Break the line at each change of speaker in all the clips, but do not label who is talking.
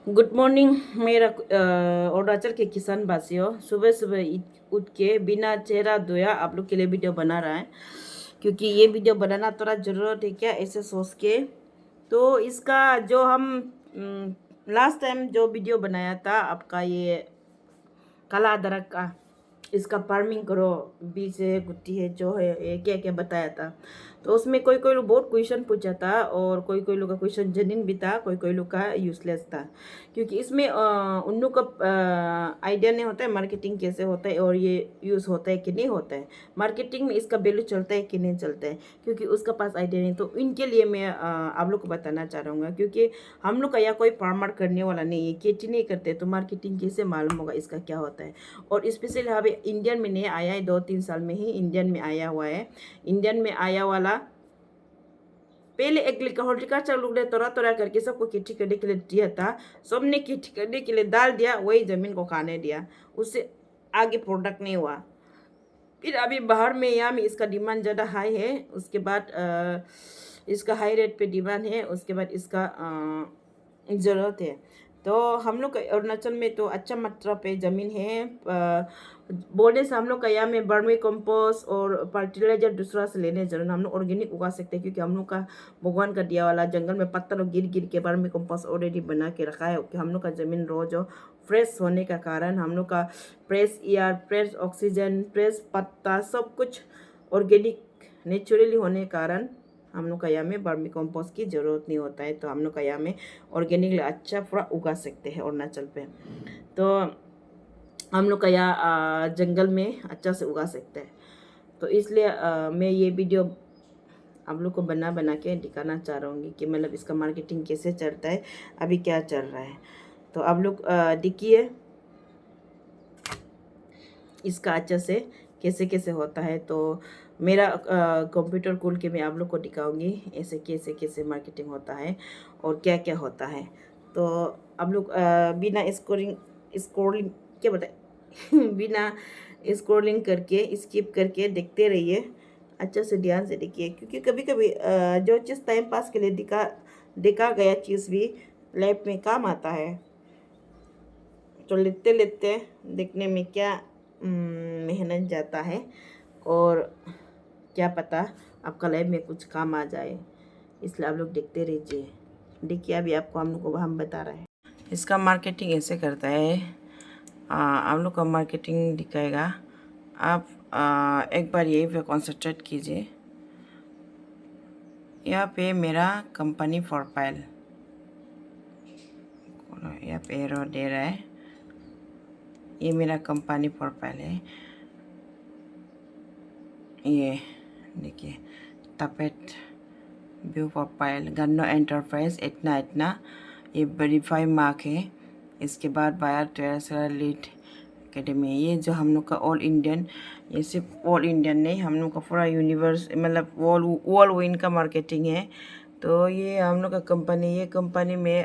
Good morning मेरा अरुणाचल के किसान भाइयों। सुबह सुबह उठ के बिना चेहरा धोया आप लोग के लिए वीडियो बना रहा है, क्योंकि ये वीडियो बनाना थोड़ा ज़रूरत है क्या ऐसे सोच के। तो इसका जो हम लास्ट टाइम जो वीडियो बनाया था आपका ये काला अदरक का, इसका फार्मिंग करो, बीज है गुत्ती है जो है ये क्या क्या बताया था। तो उसमें कोई कोई लोग बहुत क्वेश्चन पूछा था और कोई कोई लोग का क्वेश्चन जेन्युइन भी था, कोई कोई लोग का यूजलेस था। क्योंकि इसमें उन लोग का आइडिया नहीं होता है मार्केटिंग कैसे होता है और ये यूज़ होता है कि नहीं होता है, मार्केटिंग में इसका वैल्यू चलता है कि नहीं चलता है, क्योंकि उसका पास आइडिया नहीं। तो इनके लिए मैं आप लोग को बताना चाह रहा हूँ, क्योंकि हम लोग का यहाँ कोई फार्मर करने वाला नहीं है, खेती नहीं करते, तो मार्केटिंग कैसे मालूम होगा इसका क्या होता है। और स्पेशली अभी इंडियन में नहीं आया है, 2-3 साल में ही इंडियन में आया हुआ है। इंडियन में आया वाला पहले हॉर्टिकल्चर लोग ने तोड़ा तोड़ा करके सबको खेती करने के लिए दिया था। सबने खेती करने के लिए डाल दिया, वही जमीन को खाने दिया, उससे आगे प्रोडक्ट नहीं हुआ। फिर अभी बाहर में यहाँ में इसका डिमांड ज़्यादा हाई है, उसके बाद इसका हाई रेट पे डिमांड है, उसके बाद इसका ज़रूरत है। तो हम लोग का अरुणाचल में तो अच्छा मात्रा पे ज़मीन है। बोलने से हम लोग का यहाँ में बर्मी कंपोस्ट और फर्टिलाइजर दूसरा से लेने जरूर, हम लोग ऑर्गेनिक उगा सकते हैं, क्योंकि हम लोग का भगवान का दिया वाला जंगल में पत्थर गिर गिर के बर्मी कंपोस्ट ऑलरेडी बना के रखा है। कि हम लोग का ज़मीन रोज फ्रेश होने का कारण, हम लोग का fresh air, fresh oxygen, fresh पत्ता सब कुछ ऑर्गेनिक नेचुरली होने के कारण हम लोग का यहाँ में वर्मी कंपोस्ट की ज़रूरत नहीं होता है। तो हम लोग का यहाँ में ऑर्गेनिक अच्छा पूरा उगा सकते हैं अरुणाचल पे। तो हम लोग का यहाँ जंगल में अच्छा से उगा सकते हैं। तो इसलिए मैं ये वीडियो आप लोग को बना बना के दिखाना चाह रहा हूँ कि मतलब इसका मार्केटिंग कैसे चलता है, अभी क्या चल रहा है। तो आप लोग देखिए इसका अच्छा से कैसे कैसे होता है। तो मेरा कंप्यूटर खोल के मैं आप लोग को दिखाऊंगी ऐसे कैसे कैसे मार्केटिंग होता है और क्या क्या होता है। तो आप लोग बिना स्क्रोलिंग क्या बताए बिना स्क्रोलिंग करके स्किप करके देखते रहिए, अच्छा से ध्यान से देखिए, क्योंकि कभी कभी जो चीज़ टाइम पास के लिए देखा गया चीज़ भी लाइफ में काम आता है। तो लेते लेते देखने में क्या मेहनत जाता है, और क्या पता आपका लाइफ में कुछ काम आ जाए। इसलिए आप लोग देखते रहिए। देखिए अभी आपको हम लोग को हम बता रहे हैं इसका मार्केटिंग ऐसे करता है। आप लोग का मार्केटिंग दिखाएगा। आप एक बार यही पे कॉन्सेंट्रेट कीजिए। यहाँ पे मेरा कंपनी प्रोफाइल यहाँ पे एरो दे रहा है, ये मेरा कंपनी प्रोफाइल है। ये देखिए तपेट व्यू प्रोफाइल गन्नो एंटरप्राइज इतना इतना, ये वेरीफाई मार्क है। इसके बाद बायर ट्रेसर लीड एकेडमी, ये जो हम लोग का ऑल इंडियन, ये सिर्फ ऑल इंडियन नहीं, हम लोग का पूरा यूनिवर्स मतलब वर्ल्ड विन का मार्केटिंग है। तो ये हम लोग का कंपनी, ये कंपनी में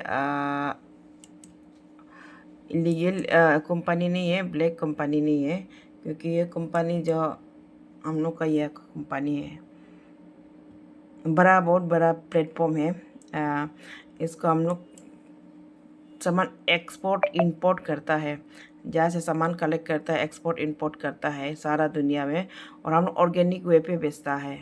इलीगल कंपनी नहीं है, ब्लैक कंपनी नहीं है, क्योंकि ये कंपनी जो हम लोग का यह कंपनी है बहुत बड़ा प्लेटफॉर्म है। इसको हम लोग सामान एक्सपोर्ट इंपोर्ट करता है, जहाँ से सामान कलेक्ट करता है एक्सपोर्ट इंपोर्ट करता है सारा दुनिया में, और हम लोग ऑर्गेनिक वे पे बेचता है।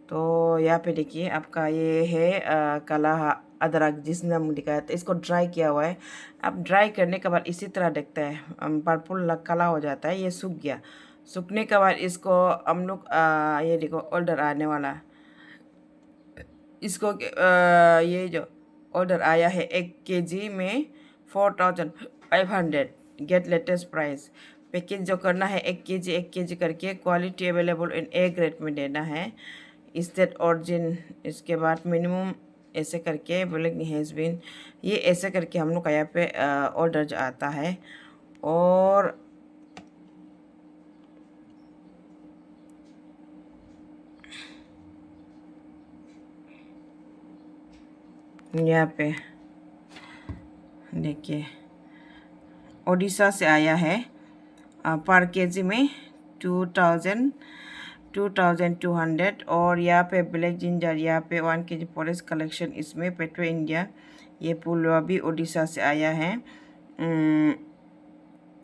तो यहाँ पे देखिए आपका ये है काला अदरक, जिसने हम दिखाया था, इसको ड्राई किया हुआ है। अब ड्राई करने के बाद इसी तरह दिखता है, पर्पल काला हो जाता है, ये सूख गया। सूखने के बाद इसको हम लोग ये देखो ऑर्डर आने वाला, इसको ये जो ऑर्डर आया है 1 kg में 4500, गेट लेटेस्ट प्राइस। पैकेज जो करना है 1 kg करके quality available in A grade में देना है, स्टेट ऑरिजिन। इसके बाद मिनिमम ऐसे करके बोले हैज़ बीन, ये ऐसे करके हम लोग का यहाँ पे ऑर्डर जो आता है। और यहाँ पे देखिए उड़ीसा से आया है, पर केजी में 2200। और यहाँ पे ब्लैक जिंजर, यहाँ पे 1 kg फॉरेस्ट कलेक्शन, इसमें पेट्रो इंडिया, ये पुलवा भी उड़ीसा से आया है।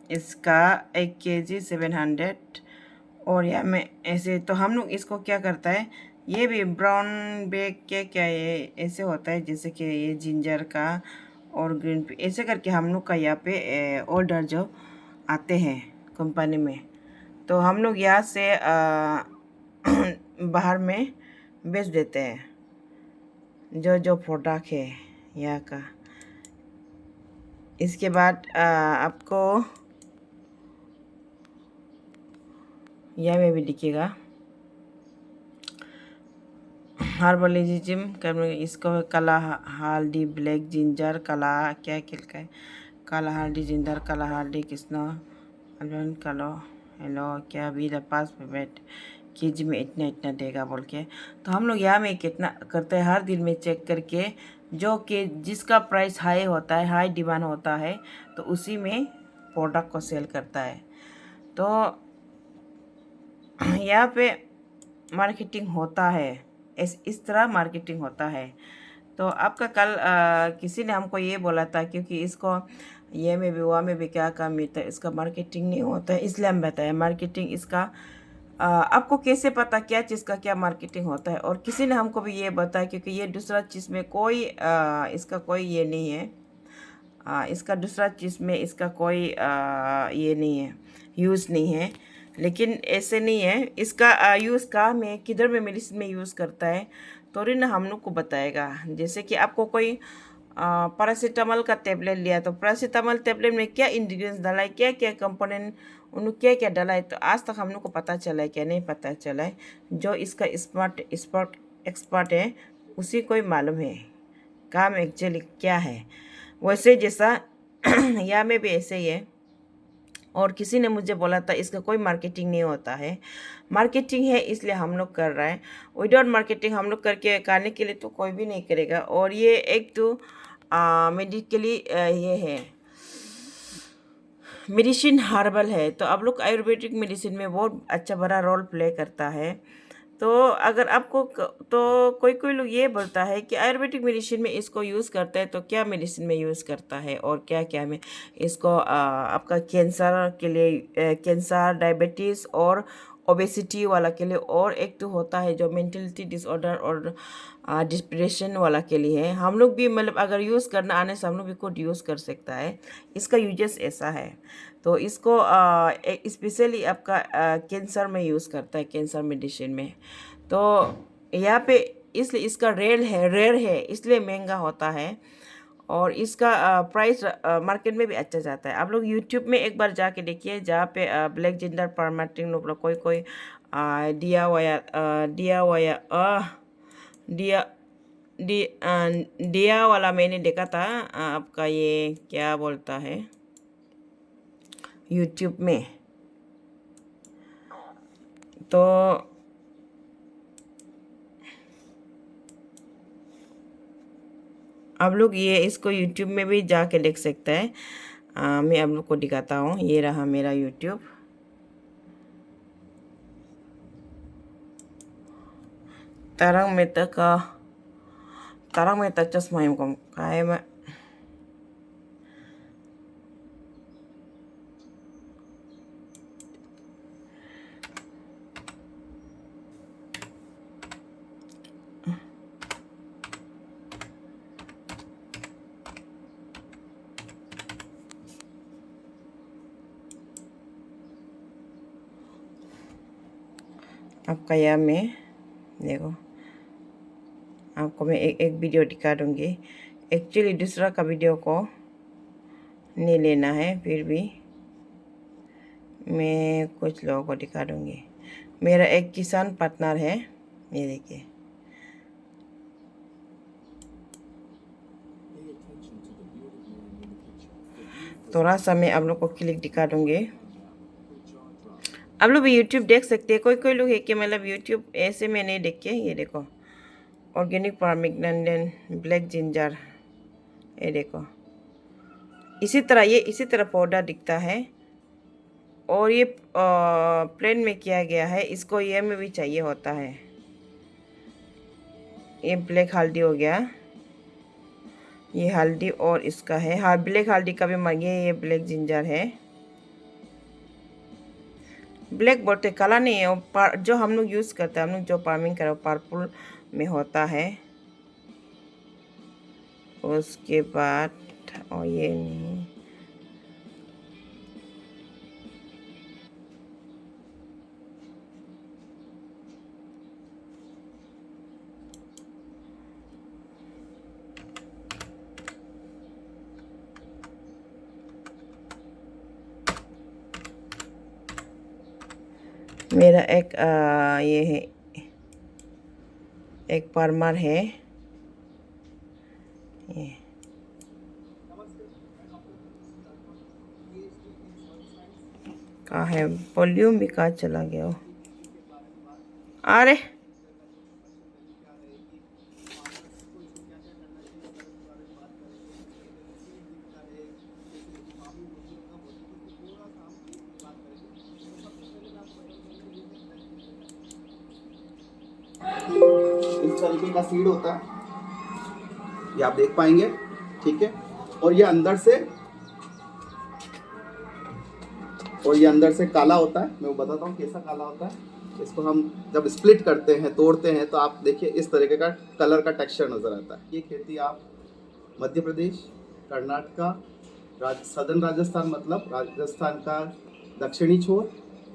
इसका 1 kg 700। और यहाँ में ऐसे तो हम लोग इसको क्या करता है, ये भी ब्राउन बैग के क्या ये ऐसे होता है, जैसे कि ये जिंजर का और ग्रीन पी, ऐसे करके हम लोग का यहाँ पे ऑर्डर जो आते हैं कंपनी में, तो हम लोग यहाँ से बाहर में बेच देते हैं जो जो प्रोडक्ट है यहाँ का। इसके बाद आपको यह में भी दिखेगा हर्बलिज्म करने, इसको काला हल्दी, ब्लैक जिंजर, काला क्या लिखा है, काला हल्दी जिंजर, काला हल्दी कृष्णा अल्वन कालो हेलो क्या भी द पास फेवरेट केजी में इतना इतना देगा बोल के। तो हम लोग यहाँ में कितना करते हैं, हर दिन में चेक करके जो कि जिसका प्राइस हाई होता है, हाई डिमांड होता है, तो उसी में प्रोडक्ट को सेल करता है। तो यहाँ पे मार्केटिंग होता है, इस तरह मार्केटिंग होता है। तो आपका कल किसी ने हमको ये बोला था, क्योंकि इसको ये में भी वहाँ में भी क्या काम मिलता है, इसका मार्केटिंग नहीं होता है, इसलिए हम बताया मार्केटिंग इसका। आपको कैसे पता क्या चीज़ का क्या मार्केटिंग होता है। और किसी ने हमको भी ये बताया, क्योंकि ये दूसरा चीज़ में कोई इसका कोई ये नहीं है, इसका दूसरा चीज़ में इसका कोई ये नहीं है, यूज़ नहीं है। लेकिन ऐसे नहीं है, इसका यूज़ का में किधर में मेडिसिन में यूज़ करता है तो ना हम लोग को बताएगा। जैसे कि आपको कोई पैरासीटामोल का टेबलेट लिया, तो पैरासीटामोल टेबलेट में क्या इंग्रेडिएंट्स डाला है, क्या क्या कंपोनेंट उन्होंने क्या क्या डाला है, तो आज तक हम लोग को पता चला है क्या, नहीं पता चला है। जो इसका एक्सपर्ट है उसी को ही मालूम है काम एक्चुअली क्या है। वैसे जैसा यहाँ में भी ऐसे ही है। और किसी ने मुझे बोला था इसका कोई मार्केटिंग नहीं होता है, मार्केटिंग है इसलिए हम लोग कर रहे हैं। विदाउट मार्केटिंग हम लोग करने के लिए तो कोई भी नहीं करेगा। और ये एक तो मेडिकली ये है, मेडिसिन हर्बल है, तो आप लोग आयुर्वेदिक मेडिसिन में बहुत अच्छा बड़ा रोल प्ले करता है। तो अगर आपको तो कोई कोई लोग ये बोलता है कि आयुर्वेदिक मेडिसिन में इसको यूज़ करता है, तो क्या मेडिसिन में यूज़ करता है और क्या क्या में इसको आपका कैंसर के लिए, कैंसर, डायबिटीज़ और ओबेसिटी वाला के लिए, और एक तो होता है जो मेंटलिटी डिसऑर्डर और डिप्रेशन वाला के लिए है। हम लोग भी मतलब अगर यूज़ करना आने से हम लोग भी खुद यूज़ कर सकता है। इसका यूजेस ऐसा है। तो इसको स्पेशली आपका कैंसर में यूज़ करता है, कैंसर मेडिसिन में। तो यहाँ पे इसलिए इसका रेयर है इसलिए महंगा होता है। और इसका प्राइस मार्केट में भी अच्छा जाता है। आप लोग यूट्यूब में एक बार जाके देखिए, जहाँ पे ब्लैक जिंजर परमाटिंग कोई कोई दिया दिया वाला मैंने देखा था। आपका ये क्या बोलता है यूट्यूब में, तो आप लोग ये इसको यूट्यूब में भी जाके देख सकते हैं। मैं आप लोग को दिखाता हूँ, ये रहा मेरा यूट्यूब। तारक मेहता चश्मा हमको काय में आपका यहाँ में देखो, आपको मैं एक वीडियो दिखा दूँगी। एक्चुअली दूसरा का वीडियो को नहीं लेना है, फिर भी मैं कुछ लोगों को दिखा दूँगी। मेरा एक किसान पार्टनर है, ये देखिए। थोड़ा सा मैं आप लोग को क्लिक दिखा दूँगी। आप लोग भी यूट्यूब देख सकते हैं। कोई कोई लोग है कि मतलब यूट्यूब ऐसे में नहीं देख के, ये देखो organic farming London black ginger, ये देखो इसी तरह पौधा दिखता है। और ये प्लेन में किया गया है, इसको ये में भी चाहिए होता है। ये ब्लैक हल्दी हो गया, ये हल्दी और इसका है, हाँ ब्लैक हल्दी का भी मांगिए। ये ब्लैक जिंजर है, ब्लैक बोलते काला नहीं है वो, जो हम लोग यूज़ करते हैं, हम लोग जो फार्मिंग करें पर्पल में होता है। उसके बाद और ये नहीं, मेरा एक ये है, एक परमर है ये। कहाँ है वॉल्यूम भी, कहाँ चला गया वो? अरे
इस तरीके का सीड होता है, ये आप देख पाएंगे, ठीक है। और ये अंदर से काला होता है। मैं वो बताता हूँ कैसा काला होता है। इसको हम जब स्प्लिट करते हैं, तोड़ते हैं, तो आप देखिए इस तरीके का कलर का टेक्सचर नज़र आता है। ये खेती आप मध्य प्रदेश, कर्नाटका, सदर्न राजस्थान, मतलब राजस्थान का दक्षिणी छोर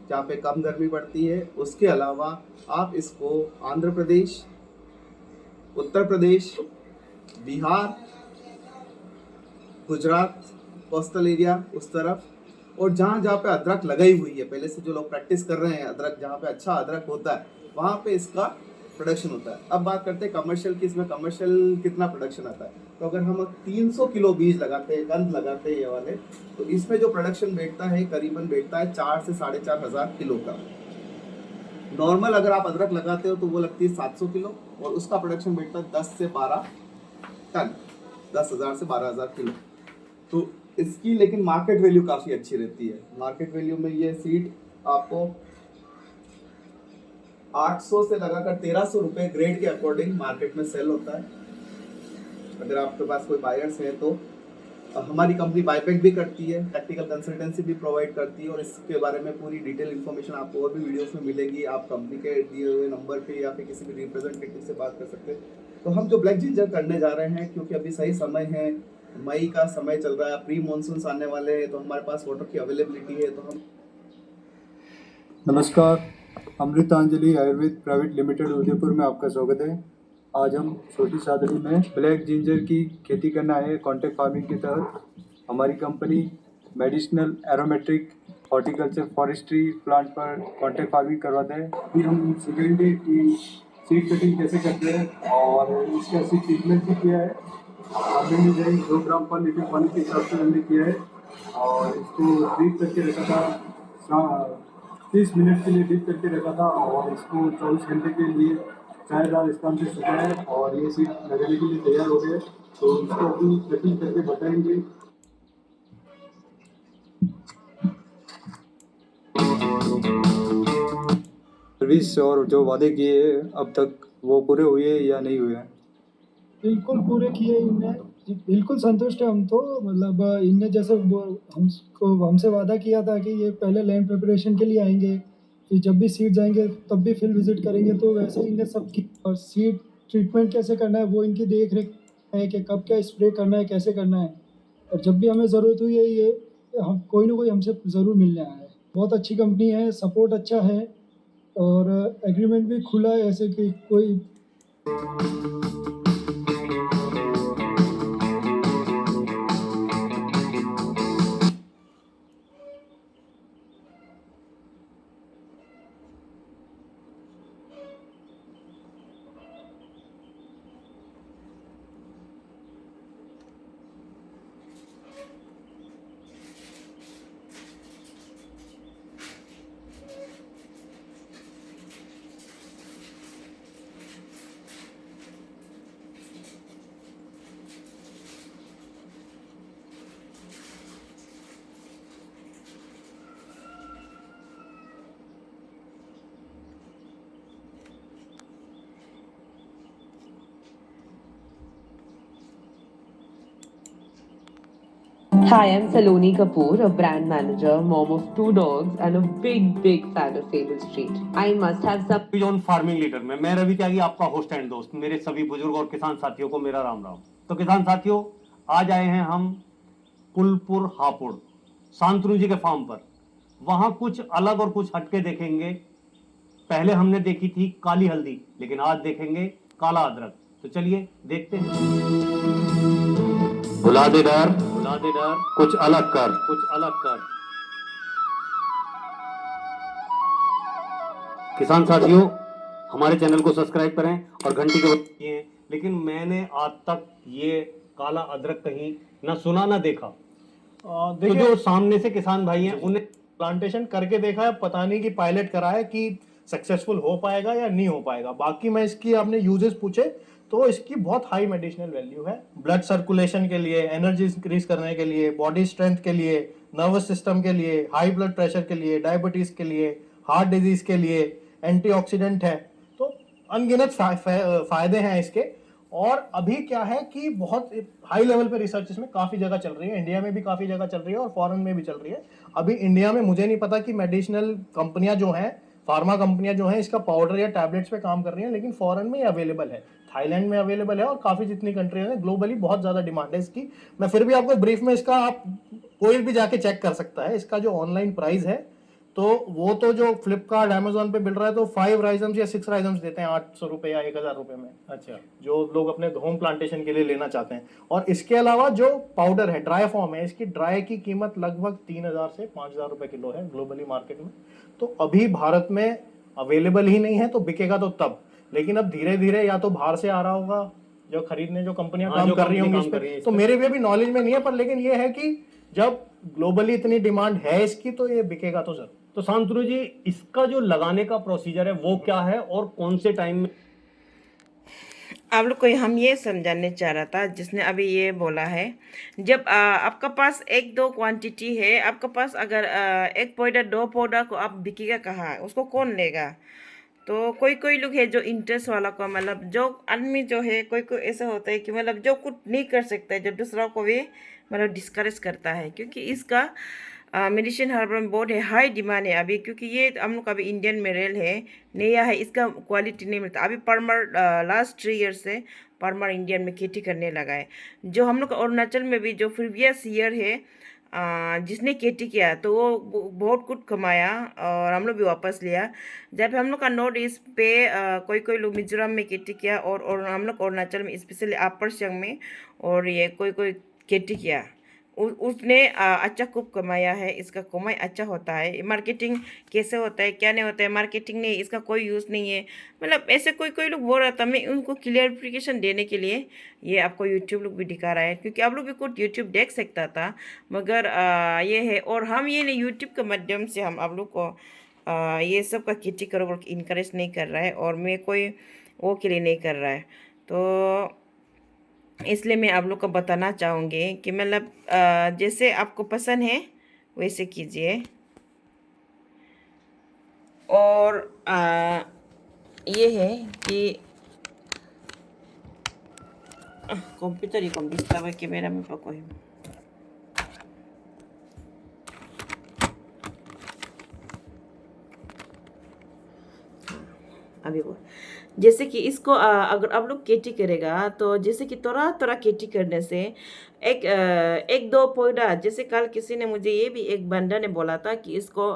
जहाँ पे कम गर्मी पड़ती है, उसके अलावा आप इसको आंध्र प्रदेश, उत्तर प्रदेश, बिहार, गुजरात, कोस्टल एरिया उस तरफ, और जहाँ जहाँ पे अदरक लगाई हुई है, पहले से जो लोग प्रैक्टिस कर रहे हैं अदरक, जहाँ पे अच्छा अदरक होता है वहाँ पे इसका प्रोडक्शन होता है। अब बात करते हैं कमर्शियल की, इसमें कमर्शियल कितना प्रोडक्शन आता है। तो अगर हम 300 किलो बीज लगाते हैं, गंध लगाते हैं ये वाले, तो इसमें जो प्रोडक्शन बैठता है करीबन बैठता है 4 से 4.5 हज़ार किलो का। नॉर्मल अगर आप अदरक लगाते हो तो वो लगती है 700 किलो, और उसका प्रोडक्शन बैठता है 10 से 12 टन, 10,000 से 12,000 किलो। तो इसकी लेकिन मार्केट वैल्यू काफ़ी अच्छी रहती है। मार्केट वैल्यू में ये सीड आपको 800 से लगाकर 1300 रुपए ग्रेड के अकॉर्डिंग मार्केट में सेल होता है। अगर आपके पास कोई बायर्स है तो हमारी कंपनी बायबैक भी करती है, टेक्निकल कंसल्टेंसी भी प्रोवाइड करती है, और इसके बारे में पूरी डिटेल इन्फॉर्मेशन आपको और भी वीडियोस में मिलेगी। आप कंपनी के दिए हुए नंबर पे या फिर किसी भी रिप्रेजेंटेटिव से बात कर सकते हैं। तो हम जो ब्लैक जिंजर करने जा रहे हैं, क्योंकि अभी सही समय है, मई का समय चल रहा है, प्री मानसून आने वाले हैं, तो हमारे पास वाटर की अवेलेबिलिटी है। तो हम
नमस्कार, अमृतांजलि आयुर्वेद प्राइवेट लिमिटेड उदयपुर में आपका स्वागत है। आज हम छोटी सादड़ी में ब्लैक जिंजर की खेती करना है कॉन्ट्रैक्ट फार्मिंग के तहत। हमारी company medicinal aromatic horticulture forestry plant पर कॉन्ट्रैक्ट फार्मिंग करवाते हैं। अभी हम सीखेंगे कि सीड कटिंग कैसे करते हैं और इसका सीड ट्रीटमेंट भी किया है। हमने डिजाइन 2 ग्राम पर लीटर पानी के हिसाब से हमने किया है और इसको ड्रिप करके रखा था, 30 मिनट के लिए ड्रिप करके रखा था, और इसको 24 घंटे के लिए छायादार स्थान से सुखाया है और ये सीड लगाने के लिए तैयार हो गए। तो इसको अभी कटिंग करके बताएंगे। सर्विस और जो वादे किए हैं अब तक वो पूरे हुए या नहीं हुए हैं?
बिल्कुल पूरे किए इनने, बिल्कुल संतुष्ट है हम तो। मतलब इनने जैसे हमसे वादा किया था कि ये पहले लैंड प्रिपरेशन के लिए आएंगे, फिर जब भी सीड जाएंगे तब भी फील्ड विजिट करेंगे, तो वैसे ही इनने सब की। और सीड ट्रीटमेंट कैसे करना है वो इनकी देख रेख है कि कब क्या स्प्रे करना है, कैसे करना है। और जब भी हमें ज़रूरत हुई है ये हम कोई ना कोई हमसे ज़रूर मिलने आया है। बहुत अच्छी कंपनी है, सपोर्ट अच्छा है और एग्रीमेंट भी खुला है, ऐसे कि कोई
Hi, I'm Saloni Kapoor, a brand manager, mom of 2 dogs, and a big fan of Fable Street. I must have some.
Zone farming leader में मैं रवि त्यागी आपका होस्ट एंड दोस्त, मेरे सभी बुजुर्ग और किसान साथियों को मेरा राम राम। तो किसान साथियों, आज आए हैं हम कुलपुर हापुड़ शांतनु जी के फार्म पर। वहां कुछ अलग और कुछ हटके देखेंगे। पहले हमने देखी थी काली हल्दी, लेकिन आज देखेंगे काला अदरक। तो चलिए देखते हैं। भुला दे डर, कुछ अलग कर। किसान साथियों, हमारे चैनल को सब्सक्राइब करें और घंटी के बजाएं। लेकिन मैंने आज तक ये काला अदरक कहीं ना सुना ना देखा। तो जो सामने से किसान भाई हैं उन्हें
प्लांटेशन करके देखा है, पता नहीं कि पायलट करा है कि सक्सेसफुल हो पाएगा या नहीं हो पाएगा। बाकी मैं इसकी आपने यूजेस पूछे तो इसकी बहुत हाई मेडिसिनल वैल्यू है। ब्लड सर्कुलेशन के लिए, एनर्जी इंक्रीज करने के लिए, बॉडी स्ट्रेंथ के लिए, नर्वस सिस्टम के लिए, हाई ब्लड प्रेशर के लिए, डायबिटीज के लिए, हार्ट डिजीज के लिए, एंटीऑक्सीडेंट है। तो अनगिनत फायदे हैं इसके। और अभी क्या है कि बहुत हाई लेवल पे रिसर्च इसमें काफी जगह चल रही है, इंडिया में भी काफी जगह चल रही है और फॉरेन में भी चल रही है। अभी इंडिया में मुझे नहीं पता कि मेडिसिनल कंपनियां जो हैं, फार्मा कंपनियां जो हैं, इसका पाउडर या टैबलेट्स पे काम कर रही हैं, लेकिन फॉरेन में अवेलेबल है, थाईलैंड में अवेलेबल है और काफी जितनी कंट्रीज हैं ग्लोबली बहुत ज्यादा डिमांड है इसकी। मैं फिर भी आपको ब्रीफ में इसका, आप कोई भी जाके चेक कर सकता है इसका जो ऑनलाइन प्राइस है। तो वो तो जो फ्लिपकार्ट अमेजोन पे मिल रहा है तो 5 राइजम्स या 6 राइजम्स देते हैं 800 रुपये या 1000 रुपये में। अच्छा, जो लोग अपने होम प्लांटेशन के लिए लेना चाहते हैं। और इसके अलावा जो पाउडर है, ड्राई फॉर्म है, इसकी ड्राई की कीमत लगभग 3000 से 5000 रुपये किलो है ग्लोबली मार्केट में। तो अभी भारत में अवेलेबल ही नहीं है, तो बिकेगा तो तब। लेकिन अब धीरे धीरे या तो बाहर से आ रहा होगा, जो खरीदने जो कंपनियां काम कर रही होंगी इस पे। तो मेरे भी अभी नॉलेज में नहीं है, पर लेकिन ये है कि जब ग्लोबली इतनी डिमांड है इसकी तो ये बिकेगा तो सर।
तो शांतनु जी, इसका जो लगाने का प्रोसीजर है वो क्या है और कौन से टाइम में?
आप लोग को हम ये समझाने चाह रहा था, जिसने अभी ये बोला है, जब आपका पास 1-2 क्वांटिटी है, आपका पास अगर 1 पौधा 2 पौधा को आप बिकेगा कहाँ, उसको कौन लेगा? तो कोई लोग है जो इंटरेस्ट वाला को, मतलब जो आदमी जो है, कोई ऐसा होता है कि मतलब जो कुछ नहीं कर सकता है, जो दूसरा को भी मतलब डिस्करेज करता है, क्योंकि इसका मेडिसिन हर्बल में बहुत है, हाई डिमांड है अभी। क्योंकि ये हम लोग अभी इंडियन मिनरल है, नया है, इसका क्वालिटी नहीं मिलता अभी। परमर लास्ट 3 ईयर से परमर इंडियन में खेती करने लगा है। जो हम लोग अरुणाचल में भी जो प्रीवियस ईयर है जिसने खेती किया तो वो बहुत कुछ कमाया और हम लोग भी वापस लिया। जब हम लोग का नॉर्थ ईस्ट पे कोई लोग मिजोरम में खेती किया और हम लोग अरुणाचल में स्पेशली अपर सियांग में, और ये कोई खेती किया, उसने अच्छा खूब कमाया है। इसका कमाई अच्छा होता है। मार्केटिंग कैसे होता है, क्या नहीं होता है, मार्केटिंग नहीं, इसका कोई यूज़ नहीं है, मतलब ऐसे कोई लोग बोल रहा था। मैं उनको क्लियरिफिकेशन देने के लिए ये आपको यूट्यूब लोग भी दिखा रहा है, क्योंकि आप लोग भी कुछ यूट्यूब देख सकता था, मगर ये है। और हम ये नहीं, यूट्यूब के माध्यम से हम आप लोग को ये सब का खेती करो बोल इनकरेज नहीं कर रहा है, और मैं कोई वो के लिए नहीं कर रहा है। तो इसलिए मैं आप लोग को बताना चाहूँगी कि मतलब जैसे आपको पसंद है वैसे कीजिए। और ये है कि कंप्यूटर ही कम दिखता है, कैमरा में पको है। अभी वो जैसे कि इसको अगर आप लोग खेती करेगा तो जैसे कि थोड़ा खेती करने से एक दो पौधा, जैसे कल किसी ने मुझे ये भी एक बंदा ने बोला था कि इसको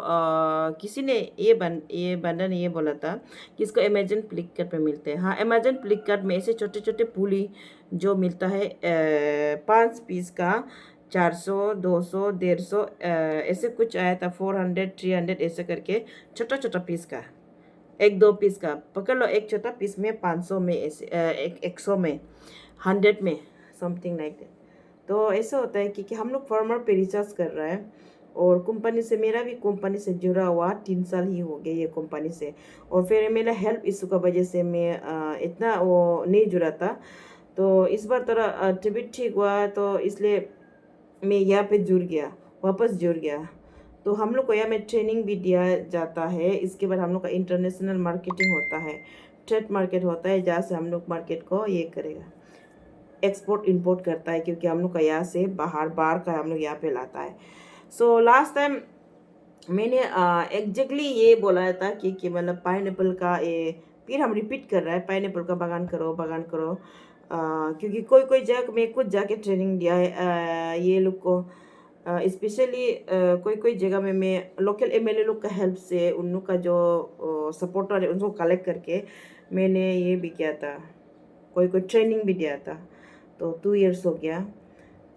किसी ने ये बंदा ने ये बोला था कि इसको अमेजन फ्लिपकार्ट पे मिलते हैं। हाँ, अमेजन फ्लिपकार्ट में ऐसे छोटे छोटे पुली जो मिलता है 5 पीस का 400, 200, 150 ऐसे कुछ आया था, 400, 300 ऐसे करके छोटा पीस का, 1-2 पीस का पकड़ लो। एक छोटा पीस में 500 में ऐसे 100 में 100 में समथिंग लाइक दैट। तो ऐसा होता है कि हम लोग फार्मर पे रिसर्च कर रहा है, और कंपनी से, मेरा भी कंपनी से जुड़ा हुआ 3 साल ही हो गए ये कंपनी से। और फिर मेरा हेल्थ इशू का वजह से मैं इतना वो नहीं जुड़ा था। तो इस बार थोड़ा तबीयत ठीक हुआ, तो इसलिए मैं यहाँ पे वापस जुड़ गया। तो हम लोग को यहाँ में ट्रेनिंग भी दिया जाता है। इसके बाद हम लोग का इंटरनेशनल मार्केटिंग होता है, ट्रेड मार्केट होता है, जहाँ से हम लोग मार्केट को ये करेगा। एक्सपोर्ट इंपोर्ट करता है, क्योंकि हम लोग का यहाँ से बाहर का हम लोग यहाँ पे लाता है। सो लास्ट टाइम मैंने एग्जैक्टली ये बोला था कि मतलब पाइनएप्पल का ये, फिर हम रिपीट कर रहा है, पाइनएप्पल का बागान करो बागान करो। क्योंकि कोई कोई जगह में खुद जाके ट्रेनिंग दिया है ये लोग को, स्पेशली कोई कोई जगह में मैं लोकल एमएलए लोग का हेल्प से, उन लोग का जो सपोर्टर है उनको कलेक्ट करके मैंने ये भी किया था, कोई कोई ट्रेनिंग भी दिया था। तो 2 इयर्स हो गया।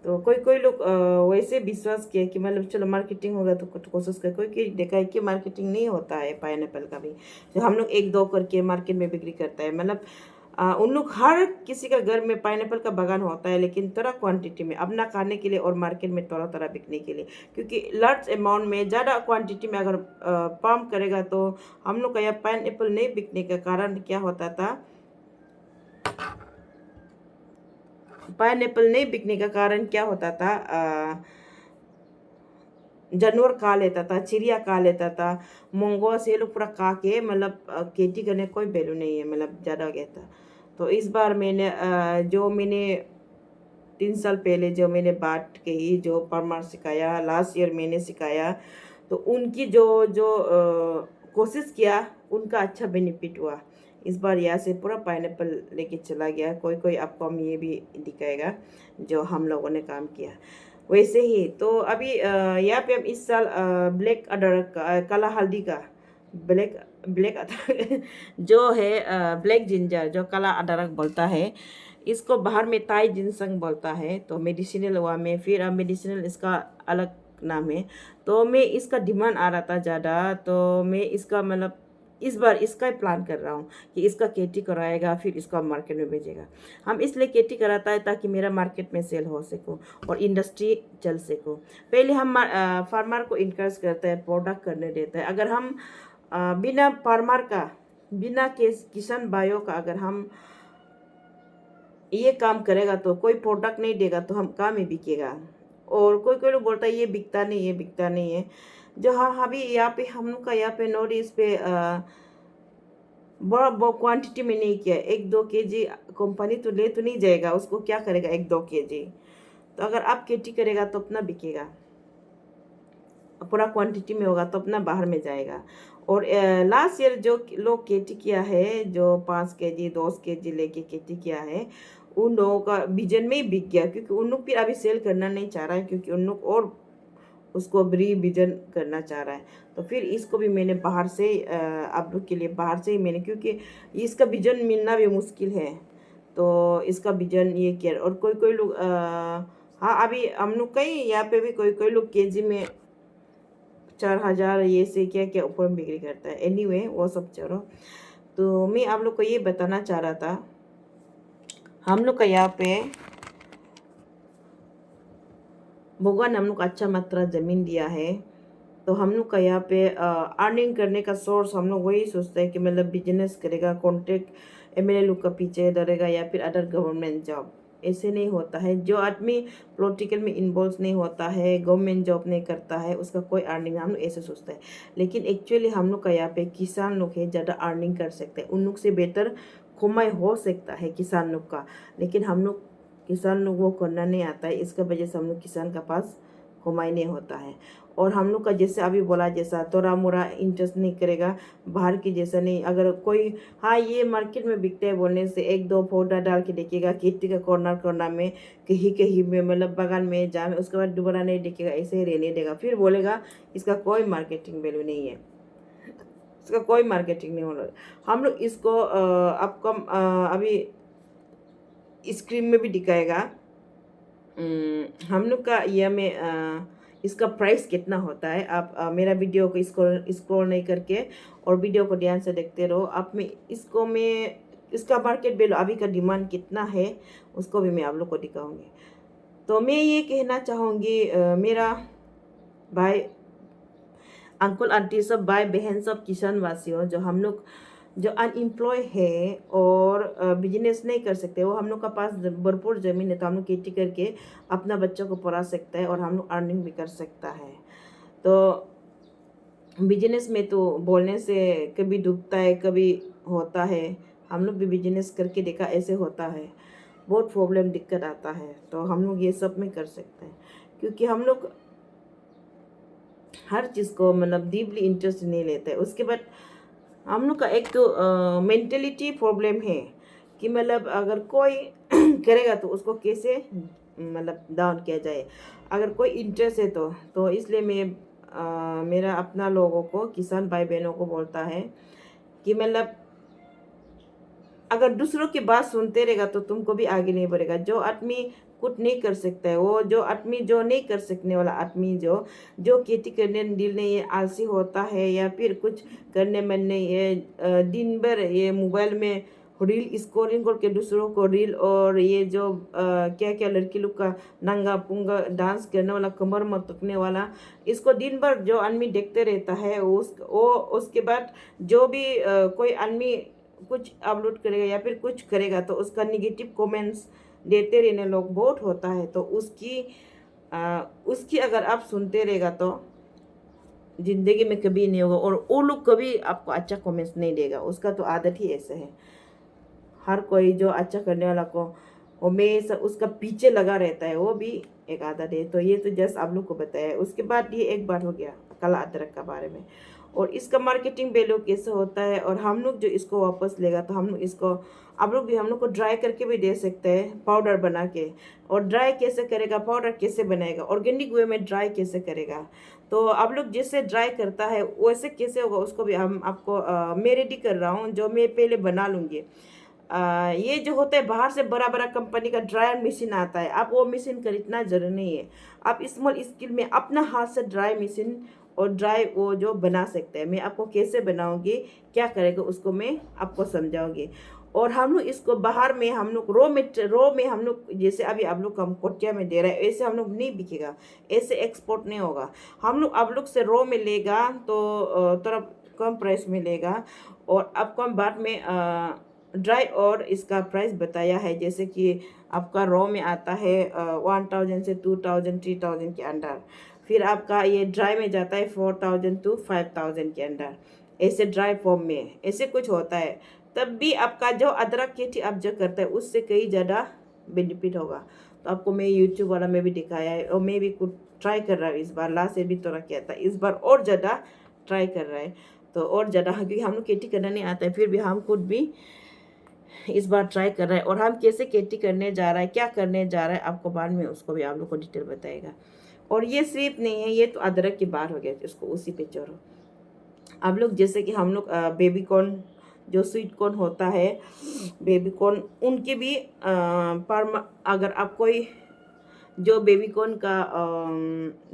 तो कोई कोई लोग वैसे विश्वास किया कि मतलब चलो मार्केटिंग होगा तो कुछ कोशिश कर, कोई कोई देखा है कि मार्केटिंग नहीं होता है पाइनएप्पल का भी, तो हम लोग 1-2 करके मार्केट में बिक्री करता है। मतलब उन लोग हर किसी का घर में पाइनएप्पल का बागान होता है, लेकिन थोड़ा क्वांटिटी में अपना खाने के लिए और मार्केट में थोड़ा थोड़ा बिकने के लिए, क्योंकि लार्ज अमाउंट में ज़्यादा क्वांटिटी में अगर फार्म करेगा तो हम लोग का यह पाइनएप्पल नहीं बिकने का कारण क्या होता था, पाइनएप्पल नहीं बिकने का कारण क्या होता था, जानवर खा लेता था, चिड़िया खा लेता था, मंगोआ से लोग पूरा खा के, मतलब खेती करने कोई वैल्यू नहीं है, मतलब ज़्यादा हो गया था। तो इस बार मैंने जो मैंने 3 साल पहले जो मैंने बात कही, जो फार्मर सिखाया, लास्ट ईयर मैंने सिखाया, तो उनकी जो जो कोशिश किया उनका अच्छा बेनिफिट हुआ। इस बार यहाँ से पूरा पाइनएप्पल लेके चला गया। कोई कोई आपको हम ये भी दिखाएगा जो हम लोगों ने काम किया वैसे ही। तो अभी यहाँ पे हम इस साल ब्लैक अदरक काला हल्दी का ब्लैक अदरक जो है ब्लैक जिंजर जो काला अदरक बोलता है, इसको बाहर में ताई जिनसंग बोलता है। तो मेडिसिनल हुआ में, फिर मेडिसिनल इसका अलग नाम है। तो मैं इसका डिमांड आ रहा था ज़्यादा, तो मैं इसका मतलब इस बार इसका प्लान कर रहा हूँ कि इसका खेती कराएगा, फिर इसका मार्केट में भेजेगा। हम इसलिए खेती कराता है ताकि मेरा मार्केट में सेल हो सको और इंडस्ट्री चल सको। पहले हम फार्मर को इनकरेज करते हैं, प्रोडक्ट करने देते हैं। अगर हम बिना फार्मर का, बिना किसान भाइयों का अगर हम ये काम करेगा तो कोई प्रोडक्ट नहीं देगा, तो हम काम ही बिकेगा। और कोई कोई लोग बोलता है ये बिकता नहीं, ये बिकता नहीं है। जो हाँ अभी यहाँ पे हम लोग का यहाँ पे नॉर्थ ईस्ट पे बड़ा क्वांटिटी में नहीं किया, 1-2 केजी कंपनी तो ले तो नहीं जाएगा, उसको क्या करेगा 1-2 केजी। तो अगर आप खेती करेगा तो अपना बिकेगा, पूरा क्वांटिटी में होगा तो अपना बाहर में जाएगा। और लास्ट ईयर जो लोग खेती किया है, जो 5 केजी 10 केजी लेके खेती किया है, उन लोगों का विजन में ही बिक गया, क्योंकि उन लोग फिर अभी सेल करना नहीं चाह रहा है, क्योंकि उन लोग और उसको रिविजन करना चाह रहा है। तो फिर इसको भी मैंने बाहर से आप लोग के लिए बाहर से ही मैंने, क्योंकि इसका विजन मिलना भी मुश्किल है, तो इसका विजन ये किया। और कोई कोई लोग हाँ अभी हम लोग कहीं यहाँ पे भी कोई कोई लोग केजी में 4000 ये से क्या क्या ऊपर में बिक्री करता है। एनीवे वो सब चलो। तो मैं आप लोग को ये बताना चाह रहा था, हम लोग का यहाँ पे भगवान हम लोग को अच्छा मात्रा ज़मीन दिया है। तो हम लोग का यहाँ पे अर्निंग करने का सोर्स हम लोग वही सोचते हैं कि मतलब बिजनेस करेगा, कॉन्ट्रैक्ट एमएलए लोग का पीछे दौड़ेगा, या फिर अदर गवर्नमेंट जॉब। ऐसे नहीं होता है। जो आदमी पॉलिटिकल में इन्वॉल्व नहीं होता है, गवर्नमेंट जॉब नहीं करता है, उसका कोई अर्निंग, हम लोग ऐसे सोचते हैं। लेकिन एक्चुअली हम लोग का यहाँ पे किसान लोग है, ज़्यादा अर्निंग कर सकते हैं, उन लोग से बेहतर कमाई हो सकता है किसान लोग का। लेकिन हम लोग किसान लोग वो करना नहीं आता है, इसका वजह से हम लोग किसान का पास कमाई नहीं होता है। और हम लोग का जैसे अभी बोला जैसा थोड़ा मोड़ा इंटरेस्ट नहीं करेगा, बाहर की जैसा नहीं। अगर कोई हाँ ये मार्केट में बिकते हैं बोलने से 1-2 पौधा डाल के देखिएगा खेती का कॉर्नर कॉर्नर में, कहीं कहीं में, मतलब बगान में जहाँ में, उसके बाद दोबारा नहीं दिखेगा, ऐसे ही रहने देगा। फिर बोलेगा इसका कोई मार्केटिंग वैल्यू नहीं है, इसका कोई मार्केटिंग नहीं हो रहा। हम लोग इसको आपको अभी स्क्रीन में भी दिखाएगा। हम लोग का यह में इसका प्राइस कितना होता है। आप मेरा वीडियो को स्क्रॉल नहीं करके और वीडियो को ध्यान से देखते रहो। आप में इसको मैं इसका मार्केट वैल्यू अभी का डिमांड कितना है उसको भी मैं आप लोग को दिखाऊंगी। तो मैं ये कहना चाहूँगी मेरा भाई अंकल आंटी सब, भाई बहन सब, किसान वासियों, जो हम लोग जो अनएम्प्लॉय है और बिजनेस नहीं कर सकते, वो हम लोग का पास भरपूर ज़मीन है, तो हम लोग खेती करके अपना बच्चों को पढ़ा सकता है और हम लोग अर्निंग भी कर सकता है। तो बिजनेस में तो बोलने से कभी डूबता है कभी होता है, हम लोग भी बिजनेस करके देखा ऐसे होता है। बहुत प्रॉब्लम दिक्कत आता है। तो हम लोग ये सब में कर सकते हैं, क्योंकि हम लोग हर चीज़ को मतलब डीपली इंटरेस्ट नहीं लेते हैं। उसके बाद हम लोग का एक तो मेंटेलिटी प्रॉब्लम है कि मतलब अगर कोई करेगा तो उसको कैसे मतलब डाउन किया जाए, अगर कोई इंटरेस्ट है तो इसलिए मैं मेरा अपना लोगों को, किसान भाई बहनों को बोलता है कि मतलब अगर दूसरों की बात सुनते रहेगा तो तुमको भी आगे नहीं बढ़ेगा। जो आदमी कुछ नहीं कर सकता है, वो जो आदमी जो नहीं कर सकने वाला आदमी जो खेती करने दिल नहीं है, आलसी होता है या फिर कुछ करने मन नहीं है, दिन भर ये मोबाइल में रील स्क्रॉलिंग करके दूसरों को रील और ये जो क्या क्या लड़की लोग का नंगा पुंगा डांस करने वाला, कमर मटकने वाला, इसको दिन भर जो आदमी देखते रहता है उसके बाद जो भी कोई आदमी कुछ अपलोड करेगा या फिर कुछ करेगा तो उसका निगेटिव कमेंट्स देते रहने लोग बहुत होता है। तो उसकी अगर आप सुनते रहेगा तो ज़िंदगी में कभी नहीं होगा, और वो लोग कभी आपको अच्छा कमेंट्स नहीं देगा। उसका तो आदत ही ऐसे है। हर कोई जो अच्छा करने वाला को हमेशा उसका पीछे लगा रहता है, वो भी एक आदत है। तो ये तो जस्ट आप लोग को बताया। उसके बाद ये एक बात हो गया काला अदरक का बारे में, और इसका मार्केटिंग वैल्यू कैसे होता है, और हम लोग जो इसको वापस लेगा तो हम लोग इसको आप लोग भी हम लोग को ड्राई करके भी दे सकते हैं, पाउडर बना के। और ड्राई कैसे करेगा, पाउडर कैसे बनाएगा, ऑर्गेनिक वे में ड्राई कैसे करेगा, तो आप लोग जैसे ड्राई करता है वैसे कैसे होगा उसको भी हम आपको मैं रेडी कर रहा हूँ, जो मैं पहले बना लूँगी। ये जो होता है बाहर से बड़ा बड़ा कंपनी का ड्रायर मशीन आता है, आप वो मशीन खरीदना जरूरी नहीं है। आप स्मॉल स्केल में अपना हाथ से ड्राई मशीन और ड्राई वो जो बना सकते हैं। मैं आपको कैसे बनाऊंगी, क्या करेगा उसको मैं आपको समझाऊंगी। और हम लोग इसको बाहर में हम लोग रो में हम लोग जैसे अभी आप लोग हम कोटिया में दे रहे हैं, ऐसे हम लोग नहीं बिकेगा, ऐसे एक्सपोर्ट नहीं होगा। हम लोग आप लोग से रो में लेगा तो थोड़ा कम प्राइस में लेगा। और आपको हम बाद में ड्राई और इसका प्राइस बताया है, जैसे कि आपका रॉ में आता है 1000 से 2000 3000 के अंदर, फिर आपका ये ड्राई में जाता है 4000 to 5000 के अंदर, ऐसे ड्राई फॉर्म में ऐसे कुछ होता है। तब भी आपका जो अदरक खेती आप जो करता है उससे कई ज़्यादा बेनिफिट होगा। तो आपको मैं यूट्यूब वाला में भी दिखाया है, और मैं भी कुछ ट्राई कर रहा हूँ इस बार। लास्ट से भी थोड़ा किया था, इस बार और ज़्यादा ट्राई कर रहा है। तो और ज़्यादा क्योंकि हम लोग खेती करना नहीं आता है, फिर भी हम खुद भी इस बार ट्राई कर रहा है। और हम कैसे खेती करने जा रहा है, क्या करने जा रहा है, आपको बाद में उसको भी आप लोग को डिटेल बताएगा। और ये सिर्फ नहीं है, ये तो अदरक की बात हो गया, इसको उसी पे छोड़ो। आप लोग जैसे कि हम लोग बेबी कॉर्न जो स्वीट कॉर्न होता है, बेबी कॉर्न उनके भी अगर आप कोई जो बेबी कॉर्न का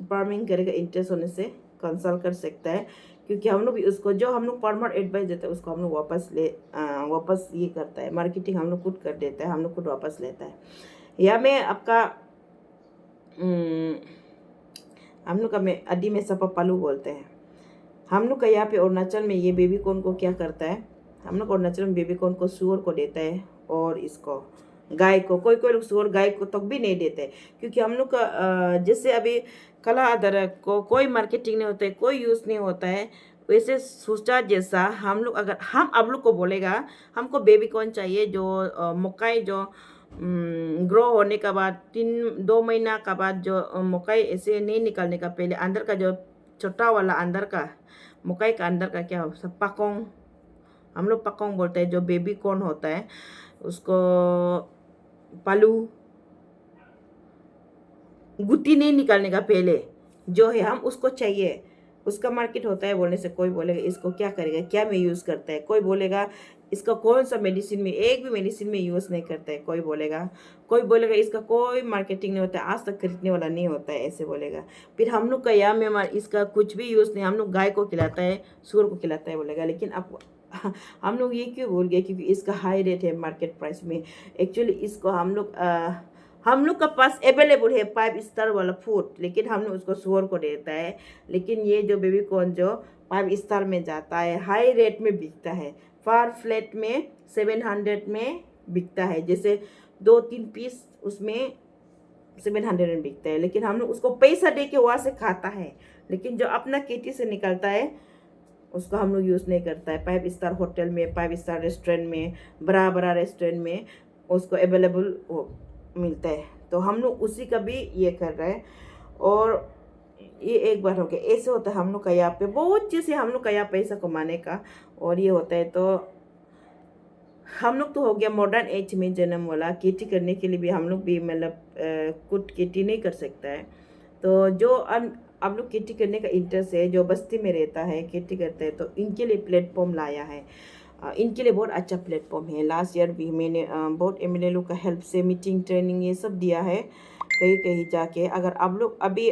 फार्मिंग करेगा इंटरेस्ट होने से कंसल्ट कर सकता है, क्योंकि हम लोग भी उसको जो हम लोग फार्मर एडवाइस देते हैं उसको हम लोग वापस ये करता है, मार्केटिंग हम लोग खुद कर देता है, हम लोग खुद वापस लेता है। या मैं आपका हम लोग का में अडी में सपा पालू बोलते हैं। हम लोग का यहाँ पे अरुणाचल में ये बेबी कॉर्न को क्या करता है, हम लोग अरुणाचल में बेबी कॉर्न को सुअर को देता है, और इसको गाय को, कोई कोई लोग सुअर गाय को तक भी नहीं देते, क्योंकि हम लोग का जैसे अभी काला अदरक को कोई मार्केटिंग नहीं होता है, कोई यूज़ नहीं होता है, वैसे सोचा जैसा हम लोग अगर हम आप लोग को बोलेगा हमको बेबी कॉर्न चाहिए, जो मकई जो ग्रो होने के बाद 2 महीना का बाद जो मकई ऐसे नहीं निकलने का पहले अंदर का जो छोटा वाला अंदर का मकई का अंदर का क्या हो पकोंग, हम लोग पकोंग बोलते हैं, जो बेबी कॉर्न होता है उसको पालू गुत्ती नहीं निकालने का पहले जो है हम उसको चाहिए, उसका मार्केट होता है। बोलने से कोई बोलेगा इसको क्या करेगा, क्या में यूज़ करता है, कोई बोलेगा इसका कौन सा मेडिसिन में, एक भी मेडिसिन में यूज़ नहीं करता है, कोई बोलेगा इसका कोई मार्केटिंग नहीं होता है, आज तक खरीदने वाला नहीं होता है, ऐसे बोलेगा। फिर हम लोग का यहाँ में इसका कुछ भी यूज़ नहीं, हम लोग गाय को खिलाता है, सूअर को खिलाता है बोलेगा। लेकिन अब हम लोग ये क्यों भूल गए, क्योंकि इसका हाई रेट है मार्केट प्राइस में। एक्चुअली इसको हम लोग का पास अवेलेबल है 5 स्टार वाला फूड, लेकिन हम लोग उसको सुअर को देता है। लेकिन ये जो बेबी कॉर्न जो 5 स्टार में जाता है, हाई रेट में बिकता है, फार फ्लैट में 700 में बिकता है, जैसे 2-3 पीस उसमें 700 में बिकता है। लेकिन हम लोग उसको पैसा दे के वहाँ से खाता है, लेकिन जो अपना खेती से निकलता है उसको हम लोग यूज़ नहीं करता है। 5 स्टार होटल में, 5 स्टार रेस्टोरेंट में, बड़ा बड़ा रेस्टोरेंट में उसको अवेलेबल मिलता है। तो हम लोग उसी का भी ये कर रहे हैं। और ये एक बार हो गया। ऐसे होता है हम लोग का यहाँ पे बहुत चीज़ है, हम लोग का यहाँ पैसा कमाने का। और ये होता है तो हम लोग तो हो गया मॉडर्न एज में जन्म वाला, खेती करने के लिए भी हम लोग भी मतलब कुछ खेती नहीं कर सकता है। तो जो आप लोग खेती करने का इंटरेस्ट है, जो बस्ती में रहता है खेती करता है, तो इनके लिए प्लेटफॉर्म लाया है। इनके लिए बहुत अच्छा प्लेटफॉर्म है। लास्ट ईयर भी मैंने बहुत एमएलए लोग का हेल्प से मीटिंग ट्रेनिंग ये सब दिया है कहीं कहीं जाके। अगर आप लोग अभी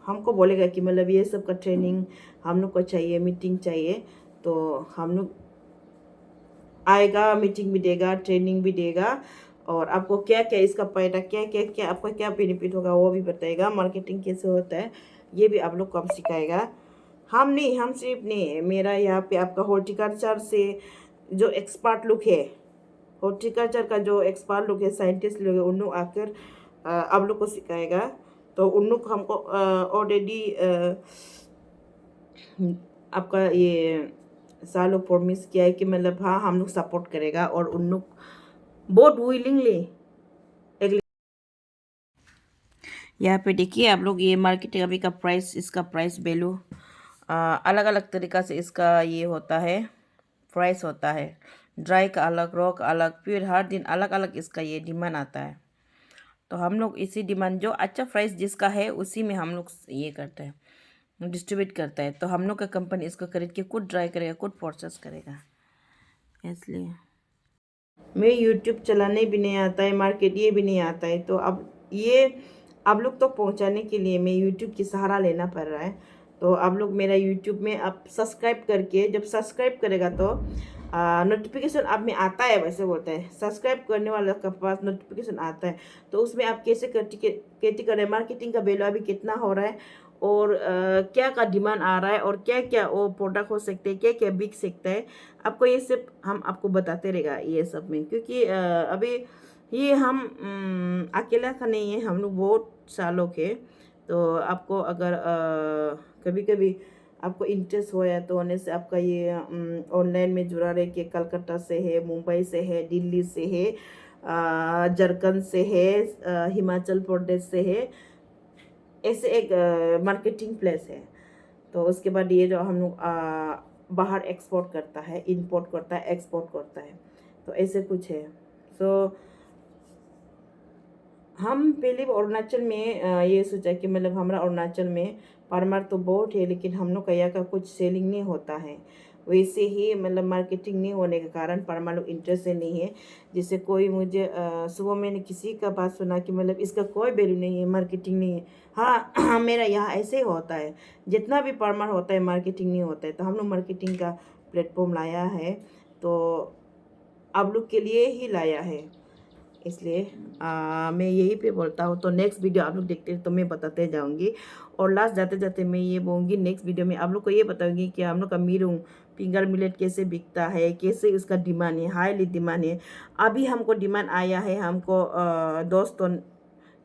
हमको बोलेगा कि मतलब ये सब का ट्रेनिंग हम लोग को चाहिए, मीटिंग चाहिए, तो हम लोग आएगा, मीटिंग भी देगा, ट्रेनिंग भी देगा। और आपको क्या क्या इसका फायदा, क्या क्या क्या आपका क्या बेनिफिट होगा वो भी बताएगा। मार्केटिंग कैसे होता है ये भी आप लोग को हम सिखाएगा। हम सिर्फ नहीं, मेरा यहाँ पे आपका हॉर्टिकल्चर से जो एक्सपर्ट लोग है, हॉर्टिकल्चर का जो एक्सपर्ट लोग है, साइंटिस्ट लोग है, उन लोग आकर आप लोग को सिखाएगा। तो उन लोग हमको ऑलरेडी आपका ये सालों प्रॉमिस किया है कि मतलब हाँ हम लोग सपोर्ट करेगा। और उन लोग बहुत विलिंगली यहाँ पे देखिए आप लोग, ये मार्केटिंग अभी का प्राइस, इसका प्राइस वैल्यू अलग अलग तरीक़ा से इसका ये होता है, प्राइस होता है। ड्राई का अलग, रॉ का अलग, फिर हर दिन अलग अलग इसका ये डिमांड आता है। तो हम लोग इसी डिमांड जो अच्छा प्राइस जिसका है उसी में हम लोग ये करते हैं, डिस्ट्रीब्यूट करता है। तो हम लोग का कंपनी इसको खरीद के खुद ड्राई करेगा, खुद प्रोसेस करेगा। इसलिए मैं यूट्यूब चलाने भी नहीं आता है, मार्केट ये भी नहीं आता है। तो अब ये आप लोग तो पहुंचाने के लिए मैं यूट्यूब की सहारा लेना पड़ रहा है। तो आप लोग मेरा यूट्यूब में आप सब्सक्राइब करके, जब सब्सक्राइब करेगा तो नोटिफिकेशन आप में आता है, वैसे बोलते हैं सब्सक्राइब करने वाले के पास नोटिफिकेशन आता है। तो उसमें आप कैसे खेती कर रहे हैं, मार्केटिंग का वैल्यू अभी कितना हो रहा है, और क्या का डिमांड आ रहा है, और क्या क्या वो प्रोडक्ट हो सकते हैं, क्या क्या बिक सकता है, आपको ये सब हम आपको बताते रहेगा ये सब में। क्योंकि अभी ये हम अकेला का नहीं है, हम लोग बहुत सालों के। तो आपको अगर कभी कभी आपको इंटरेस्ट हो या तो होने से आपका ये ऑनलाइन में जुड़ा रहे कि कलकत्ता से है, मुंबई से है, दिल्ली से है, झारखंड से है, हिमाचल प्रदेश से है, ऐसे एक मार्केटिंग प्लेस है। तो उसके बाद ये जो हम लोग बाहर एक्सपोर्ट करता है, इंपोर्ट करता है, एक्सपोर्ट करता है, तो ऐसे कुछ है। सो हम पहले अरुणाचल में ये सोचा कि मतलब हमारा अरुणाचल में फार्मर तो बहुत है, लेकिन हम लोग का यहाँ का कुछ सेलिंग नहीं होता है। वैसे ही मतलब मार्केटिंग नहीं होने के कारण फार्मर लोग इंटरेस्ट नहीं है। जैसे कोई मुझे सुबह मैंने किसी का बात सुना कि मतलब इसका कोई वैल्यू नहीं है, मार्केटिंग नहीं है। हाँ मेरा यहाँ ऐसे ही होता है, जितना भी फार्मर होता है मार्केटिंग नहीं होता है। तो हम लोग मार्केटिंग का प्लेटफॉर्म लाया है, तो आप लोग के लिए ही लाया है। इसलिए मैं यही पे बोलता हूँ। तो नेक्स्ट वीडियो आप लोग देखते हैं तो मैं बताते जाऊँगी। और लास्ट जाते जाते मैं ये बोलूँगी, नेक्स्ट वीडियो में आप लोग को ये बताऊँगी कि हम लोग का मीरूंग फिंगर मिलेट कैसे बिकता है, कैसे उसका डिमांड है, हाईली डिमांड है। अभी हमको डिमांड आया है, हमको 2 टन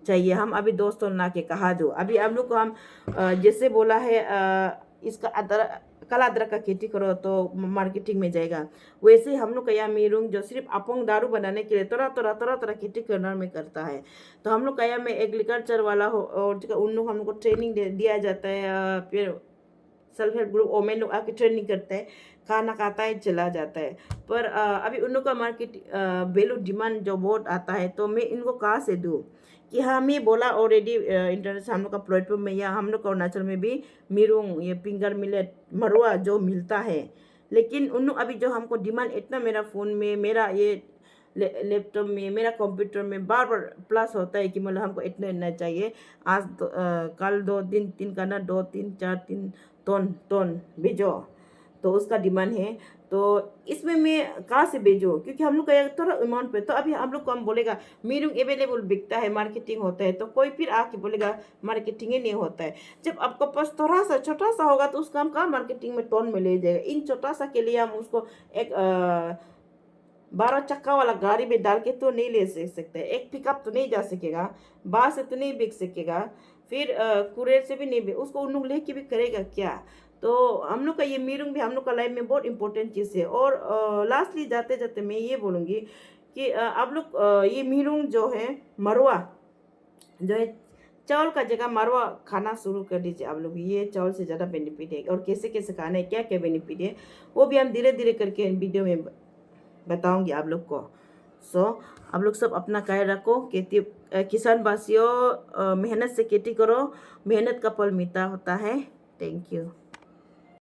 चाहिए। हम अभी 2 टन ला के कहा दो। अभी आप लोग को हम जैसे बोला है इसका अदरक, काला अदरक का खेती करो तो मार्केटिंग में जाएगा। वैसे ही हम लोग का यहाँ मीरूंग जो सिर्फ अपोंग दारू बनाने के लिए तरह तरह खेती करना में करता है। तो हम लोग का यहाँ में एग्रीकल्चर वाला हो, और उन लोग हम लोग को ट्रेनिंग दिया जाता है। फिर सेल्फ हेल्प ग्रुप ओमेन लोग आके ट्रेनिंग करते हैं, खाना खाता है, चला जाता है। पर अभी उन लोग का मार्केट वैल्यू डिमांड जो बहुत आता है, तो मैं इनको कहाँ से दूँ कि हमें बोला ऑलरेडी इंटरनेशनल हम लोग का प्लेटफॉर्म में, या हम लोग का अरुणाचल में भी मीरूंग ये फिंगर मिलेट मरुआ जो मिलता है। लेकिन उन लोग अभी जो हमको डिमांड इतना, मेरा फ़ोन में, मेरा ये लैपटॉप में, मेरा कंप्यूटर में बार बार प्लस होता है कि मतलब हमको इतना इतना चाहिए। आज कल 2 दिन 3 करना, 2 3 4 3 टन भेजो, तो उसका डिमांड है। तो इसमें मैं कहाँ से भेजूँ, क्योंकि हम लोग का थोड़ा अमाउंट पे। तो अभी हम लोग को हम बोलेगा मीरूंग अवेलेबल बिकता है, मार्केटिंग होता है, तो कोई फिर आके बोलेगा मार्केटिंग ही नहीं होता है। जब आपको पास थोड़ा सा छोटा सा होगा तो उसका हम कहाँ मार्केटिंग में टोन में ले जाएगा। इन छोटा सा के लिए हम उसको एक 12 चक्का वाला गाड़ी में डाल के तो नहीं ले सकते, एक पिकअप तो नहीं जा सकेगा, बाहर से तो नहीं बिक सकेगा, फिर कुरियर से भी नहीं बिक, उसको उन लोग लेके भी करेगा क्या। तो हम लोग का ये मीरुंग भी हम लोग का लाइफ में बहुत इंपॉर्टेंट चीज़ है। और लास्टली जाते जाते मैं ये बोलूँगी कि आप लोग ये मीरुंग जो है मरवा जो है चावल का जगह मरवा खाना शुरू कर दीजिए आप लोग। ये चावल से ज़्यादा बेनिफिट है, और कैसे कैसे खाना है, क्या क्या बेनिफिट है, वो भी हम धीरे धीरे करके वीडियो में बताऊंगी आप लोग को। सो आप लोग सब अपना ख्याल रखो। खेती किसान वासियों मेहनत से खेती करो, मेहनत का फल मीठा होता है। Thank you.